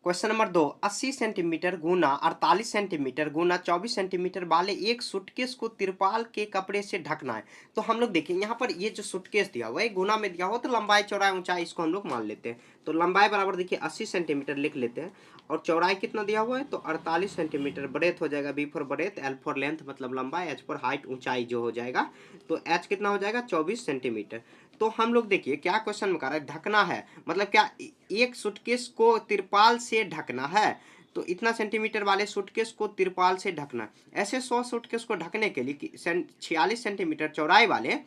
Question number 2, 80 centimetre गुना 48 centimetre गुना 24 centimetre वाले एक suitcase को तिरपाल के कपड़े से ढकना है। तो हम लोग देखिए यहाँ पर ये जो सूटकेस दिया हुआ है गुना में दिया हुआ, तो लंबाई चौड़ाई ऊंचाई इसको हम लोग मान लेते हैं। तो लंबाई बराबर देखिए 80 सेंटीमीटर लिख लेते हैं, और चौड़ाई कितना दिया हुआ है तो 48 सेंटीमीटर। ब्रेथ हो जाएगा B for breadth, L for length मतलब लंबाई, एच फॉर हाइट ऊंचाई जो हो जाएगा, तो एच कितना हो जाएगा 24 सेंटीमीटर। तो हम लोग देखिए क्या क्वेश्चन में कह रहा है, ढकना है, मतलब क्या एक सूटकेस को तिरपाल से ढकना है। तो इतना सेंटीमीटर वाले सूटकेस को तिरपाल से ढकना, ऐसे 100 सूटकेस को ढकने के लिए 46 सेंटीमीटर चौड़ाई वाले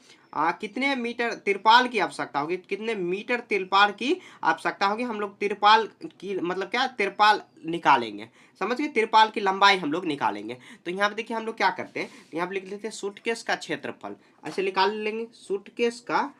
कितने मीटर तिरपाल की आवश्यकता होगी, कितने मीटर तिरपाल की आवश्यकता होगी। हम लोग तिरपाल की मतलब क्या, तिरपाल निकालेंगे, समझ गए, तिरपाल की लंबाई हम लोग निकालेंगे। तो यहाँ पे देखिए हम लोग क्या करते हैं, यहाँ पे लिख लेते हैं सूटकेस का क्षेत्रफल, ऐसे निकाल लेंगे। सूटकेस का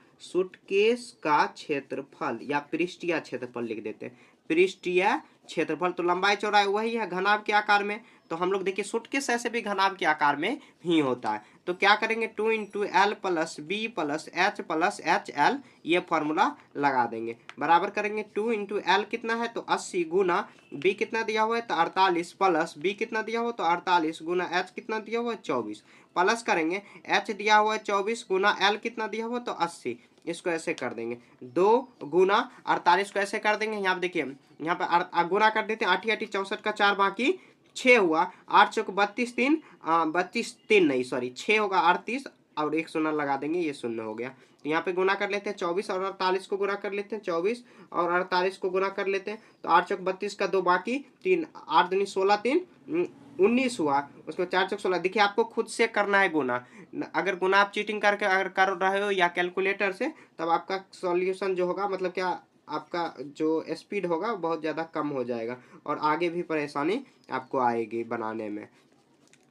क्षेत्रफल या पृष्ठीय क्षेत्रफल लिख देते हैं, पृष्ठीय क्षेत्रफल। तो लंबाई चौड़ाई वही है घनाभ के आकार में, तो हम लोग देखिए सूटकेस ऐसे भी घनाभ के आकार में ही होता है। तो क्या करेंगे, 2 into L plus B plus H L, ये फॉर्मूला लगा देंगे। बराबर करेंगे 2 इंटू एल कितना है तो 80 गुना बी कितना दिया हुआ है तो 48 प्लस बी कितना दिया हुआ तो 48 गुना एच कितना दिया हुआ है 24, प्लस करेंगे एच दिया हुआ है 24 गुना एल कितना दिया हुआ तो 80, इसको ऐसे कर देंगे 2 गुना 48 को ऐसे कर देंगे। यहाँ पे देखिए यहाँ पे गुना कर देते हैं, 8 8 64 का 4 बाकी 6 हुआ, 8 चौक 32 3 32 3 नहीं सॉरी 6 होगा 38, और एक शून्य लगा देंगे, ये शून्य हो गया। तो यहाँ पे गुना कर लेते हैं 24 और 48 को गुना कर लेते हैं, 24 और 48 को गुना कर लेते हैं, तो 8 चौक 32 का 2 बाकी 3, 8 दूनी 16 3 19 हुआ, उसको 4 चौक 16। देखिए आपको खुद से करना है गुना, अगर गुना आप चीटिंग करके अगर कर रहे हो या कैलकुलेटर से, तब आपका सॉल्यूशन जो होगा मतलब क्या, आपका जो स्पीड होगा बहुत ज़्यादा कम हो जाएगा, और आगे भी परेशानी आपको आएगी बनाने में,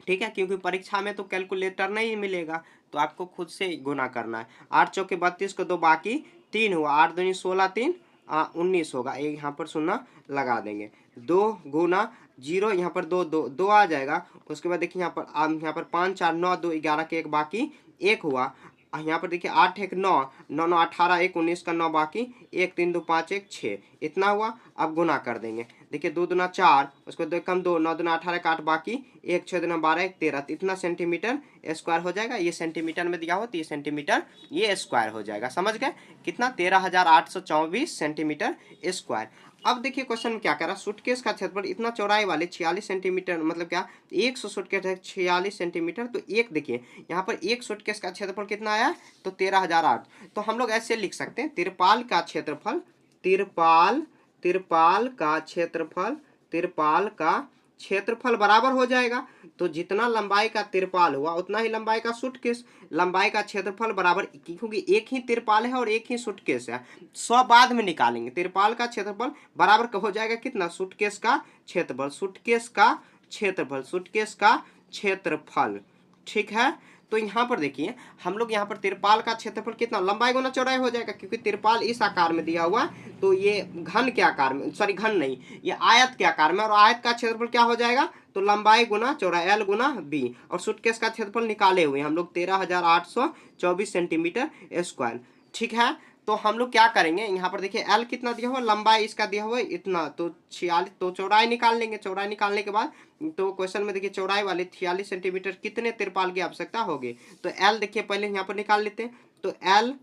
ठीक है, क्योंकि परीक्षा में तो कैलकुलेटर नहीं मिलेगा, तो आपको खुद से गुना करना है। 8 चौके 32 को 2 बाकी 3 हुआ, 8 दूनी 16 3 19 होगा, एक यहाँ पर शून्य लगा देंगे। 2 गुना 0 यहाँ पर 2 2 2 आ जाएगा। उसके बाद देखिए यहाँ पर 5 4 9 2 11 के 1 बाकी 1 हुआ। यहाँ पर देखिए 8 1 9 9 9 18 1 19 का 9 बाकी 1 3 2 5 1 6, इतना हुआ। अब गुना कर देंगे, देखिए 2 दूना 4, उसको 2 कम 2 9 दूना 18 का 8 बाकी 1 6 दूना 12 1 13, इतना सेंटीमीटर स्क्वायर हो जाएगा। ये सेंटीमीटर में दिया हो तो ये सेंटीमीटर ये स्क्वायर हो जाएगा, समझ गए कितना 13,824 सेंटीमीटर स्क्वायर। अब देखिए क्वेश्चन में क्या कह रहा है, सूटकेस का क्षेत्रफल इतना चौड़ाई वाले 46 सेंटीमीटर, मतलब क्या 100 सूटकेस है 46 सेंटीमीटर, तो एक देखिए यहाँ पर एक सूटकेस का क्षेत्रफल कितना आया तो 13,008। तो हम लोग ऐसे लिख सकते हैं, तिरपाल का क्षेत्रफल, तिरपाल का क्षेत्रफल, तिरपाल का क्षेत्रफल बराबर हो जाएगा, तो जितना लंबाई का तिरपाल हुआ उतना ही लंबाई का सूटकेस, लंबाई का क्षेत्रफल बराबर, क्योंकि एक ही तिरपाल है और एक ही सूटकेस है, 100 बाद में निकालेंगे। तिरपाल का क्षेत्रफल बराबर हो जाएगा कितना, सूटकेस का क्षेत्रफल, सूटकेस का क्षेत्रफल, सूटकेस का क्षेत्रफल, ठीक है। तो यहाँ पर देखिए हम लोग यहाँ पर तिरपाल का क्षेत्रफल कितना, लंबाई गुना चौड़ाई हो जाएगा, क्योंकि तिरपाल इस आकार में दिया हुआ, तो ये घन के आकार में, सॉरी घन नहीं, ये आयत के आकार में, और आयत का क्षेत्रफल क्या हो जाएगा तो लंबाई गुना चौड़ाई एल गुना बी, और सूटकेस का क्षेत्रफल निकाले हुए हम लोग 13,824 सेंटीमीटर स्क्वायर, ठीक है। तो हम लोग क्या करेंगे, यहाँ पर देखिए एल कितना दिया हुआ, लंबाई इसका दिया हुआ है इतना, तो 46, तो चौड़ाई निकाल लेंगे। चौड़ाई निकालने के बाद तो क्वेश्चन में देखिए चौड़ाई वाले 46 सेंटीमीटर कितने तिरपाल की आवश्यकता होगी, तो एल देखिए पहले यहाँ पर निकाल लेते हैं। तो एल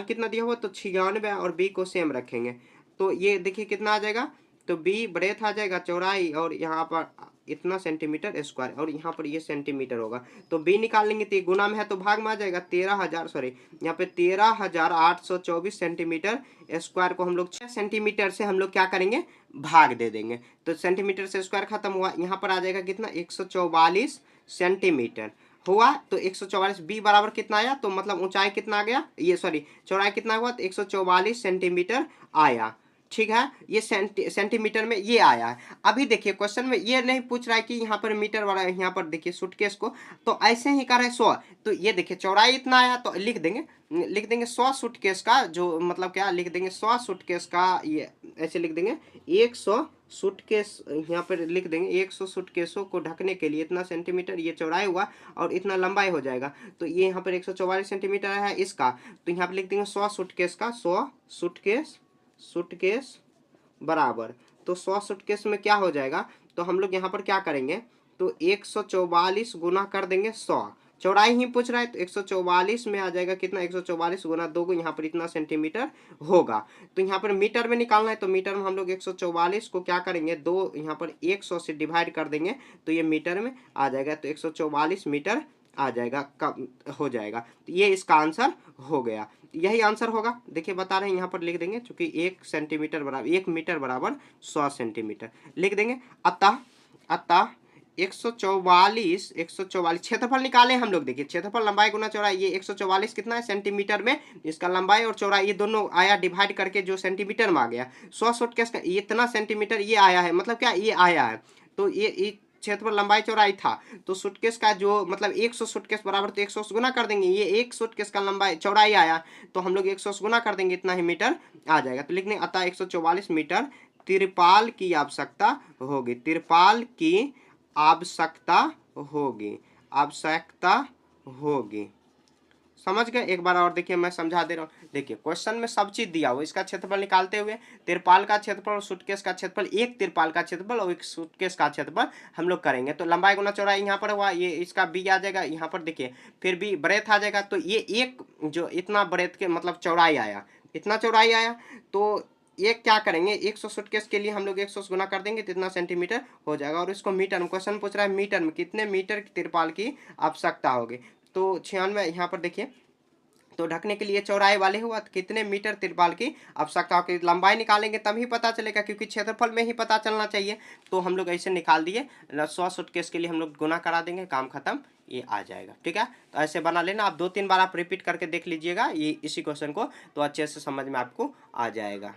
कितना दिया हुआ तो 96, और बी को सेम रखेंगे, तो ये देखिए कितना आ जाएगा, तो बी ब्रेथ आ जाएगा चौड़ाई, और यहाँ पर इतना सेंटीमीटर स्क्वायर, और यहाँ पर ये सेंटीमीटर होगा, तो बी निकाल लेंगे, तो गुना में है तो भाग में आ जाएगा 13,000, सॉरी यहाँ पे 13,824 सेंटीमीटर स्क्वायर को हम लोग 6 सेंटीमीटर से हम लोग क्या करेंगे भाग दे देंगे, तो सेंटीमीटर से स्क्वायर खत्म हुआ, यहाँ पर आ जाएगा कितना 144 सेंटीमीटर हुआ। तो 144 बी बराबर कितना आया, तो मतलब ऊंचाई कितना आ गया, ये सॉरी चौड़ाई कितना हुआ तो 144 सेंटीमीटर आया, ठीक है। ये सेंटीमीटर में ये आया है। अभी देखिए क्वेश्चन में ये नहीं पूछ रहा है कि यहाँ पर मीटर वाला है, यहाँ पर देखिए सूटकेस को तो ऐसे ही कर रहा है 100, तो ये देखिए चौड़ाई इतना आया, तो लिख देंगे 100 सूटकेस का, जो मतलब क्या लिख देंगे 100 सूटकेस का, ये ऐसे लिख देंगे 100 सूटकेस, यहाँ पर लिख देंगे 100 सूटकेसों को ढकने के लिए इतना सेंटीमीटर ये चौड़ाई हुआ और इतना लंबाई हो जाएगा, तो ये यहाँ पर 144 सेंटीमीटर है इसका, तो यहाँ पर लिख देंगे 100 सूटकेस का, 100 सूटकेस बराबर तो 100 सूटकेस में क्या हो जाएगा, तो हम लोग यहाँ पर क्या करेंगे, तो 144 गुना कर देंगे 100, चौड़ाई ही पूछ रहा है, तो 144 में आ जाएगा कितना, 144 गुना 2 को, यहाँ पर इतना सेंटीमीटर होगा। तो यहाँ पर मीटर में निकालना है, तो मीटर में हम लोग 144 को क्या करेंगे, 2 यहाँ पर 100 से डिवाइड कर देंगे, तो ये मीटर में आ जाएगा, तो 144 मीटर आ जाएगा, कम हो जाएगा। तो ये इसका आंसर हो गया, यही आंसर होगा। देखिए बता रहे हैं, यहाँ पर लिख देंगे, चूंकि 1 सेंटीमीटर बराबर 1 मीटर बराबर 100 सेंटीमीटर लिख देंगे। अतः 144 क्षेत्रफल निकाले हम लोग। देखिए क्षेत्रफल लंबाई गुना चौड़ाई, ये 144 कितना है सेंटीमीटर में, इसका लंबाई और चौड़ाई ये दोनों आया डिवाइड करके जो सेंटीमीटर में आ गया। 100 सूटकेस का इतना सेंटीमीटर ये आया है, मतलब क्या ये आया है, तो ये क्षेत्रफल लंबाई चौड़ाई था, तो सूटकेस का जो मतलब 100 सूटकेस बराबर, तो 100 गुना कर देंगे, ये 1 सूटकेस का लंबाई चौड़ाई आया, तो हम लोग 100 गुना कर देंगे, इतना ही मीटर आ जाएगा। तो लिखने अतः 144 मीटर तिरपाल की आवश्यकता होगी, तिरपाल की आवश्यकता होगी। समझ गए। एक बार और देखिए, मैं समझा दे रहा हूँ। देखिए क्वेश्चन में सब चीज दिया हुआ, इसका क्षेत्रफल निकालते हुए तिरपाल का क्षेत्रफल और सूटकेस का क्षेत्रफल, एक तिरपाल का क्षेत्रफल और एक सूटकेस का क्षेत्रफल हम लोग करेंगे। तो लंबाई गुना चौड़ाई यहाँ पर हुआ, ये इसका बी आ जाएगा, यहाँ पर देखिए फिर भी ब्रेथ आ जाएगा, तो ये एक जो इतना ब्रेथ के मतलब चौड़ाई आया, इतना चौड़ाई आया, तो ये क्या करेंगे, 100 सूटकेस के लिए हम लोग 100 गुना कर देंगे, तो इतना सेंटीमीटर हो जाएगा। और इसको मीटर में क्वेश्चन पूछ रहा है, मीटर में कितने मीटर की तिरपाल की आवश्यकता होगी। तो 96 यहाँ पर देखिए, तो ढकने के लिए चौड़ाई वाले हुआ, तो कितने मीटर तिरपाल की आवश्यकता होगी। लंबाई निकालेंगे तभी पता चलेगा, क्योंकि क्षेत्रफल में ही पता चलना चाहिए। तो हम लोग ऐसे निकाल दिए, 100 सूटकेस के लिए हम लोग गुना करा देंगे, काम खत्म, ये आ जाएगा। ठीक है, तो ऐसे बना लेना। आप 2-3 बार आप रिपीट करके देख लीजिएगा ये इसी क्वेश्चन को, तो अच्छे से समझ में आपको आ जाएगा।